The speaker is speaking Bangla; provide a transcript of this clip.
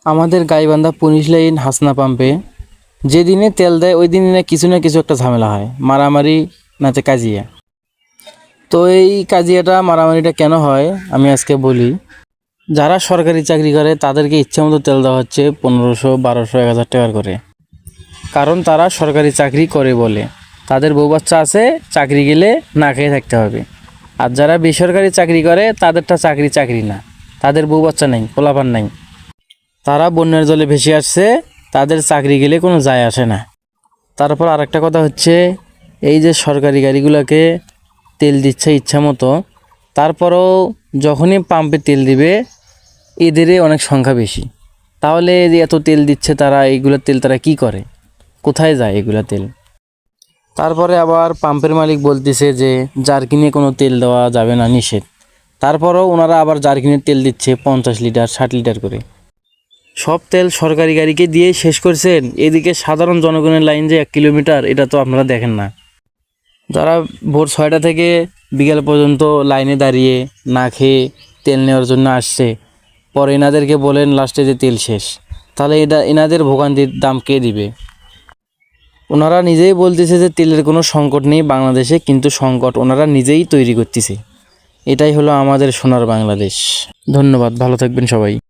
আমাদের গাইবান্ধা পুলিশ লাইন হাসনা পাম্পে যেদিনে তেল দেয় ওই দিনে না কিছু একটা ঝামেলা হয়, মারামারি নাচে কাজিয়া। তো এই কাজিয়াটা মারামারিটা কেন হয় আমি আজকে বলি। যারা সরকারি চাকরি করে তাদেরকে ইচ্ছে মতো তেল দেওয়া হচ্ছে 1500, 1200, 1000 টাকার করে। কারণ তারা সরকারি চাকরি করে বলে, তাদের বউ বাচ্চা আছে, চাকরি গেলে না খেয়ে থাকতে হবে। আর যারা বেসরকারি চাকরি করে তাদেরটা চাকরি না, তাদের বউ বাচ্চা নেই, পোলাপান নাই, তারা বন্যার জলে ভেসে আসছে, তাদের চাকরি গেলে কোনো যায় আসে না। তারপর আরেকটা কথা হচ্ছে, এই যে সরকারি গাড়িগুলোকে তেল দিচ্ছে ইচ্ছা মতো, তারপরও যখনই পাম্পে তেল দিবে এদেরই অনেক সংখ্যা বেশি। তাহলে যে এত তেল দিচ্ছে তারা, এইগুলো তেল তারা কি করে, কোথায় যায় এগুলা তেল? তারপরে আবার পাম্পের মালিক বলতেছে যে জারকিনে কোনো তেল দেওয়া যাবে না, নিষেধ। তারপরও ওনারা আবার জারকিনের তেল দিচ্ছে 50 লিটার 60 লিটার করে। সব তেল সরকারি গাড়িকে দিয়ে শেষ করছেন, এদিকে সাধারণ জনগণের লাইন যে 1 কিলোমিটার, এটা তো আপনারা দেখেন না। যারা ভোর 6টা থেকে বিকেল পর্যন্ত লাইনে দাঁড়িয়ে না খেয়ে তেল নেওয়ার জন্য আসছে, পরে এনাদেরকে বলেন লাস্টে যে তেল শেষ, তাহলে এনাদের ভোগান্তির দাম কে দিবে? ওনারা নিজেই বলতেছে যে তেলের কোনো সংকট নেই বাংলাদেশে, কিন্তু সংকট ওনারা নিজেই তৈরি করতেছে। এটাই হলো আমাদের সোনার বাংলাদেশ। ধন্যবাদ, ভালো থাকবেন সবাই।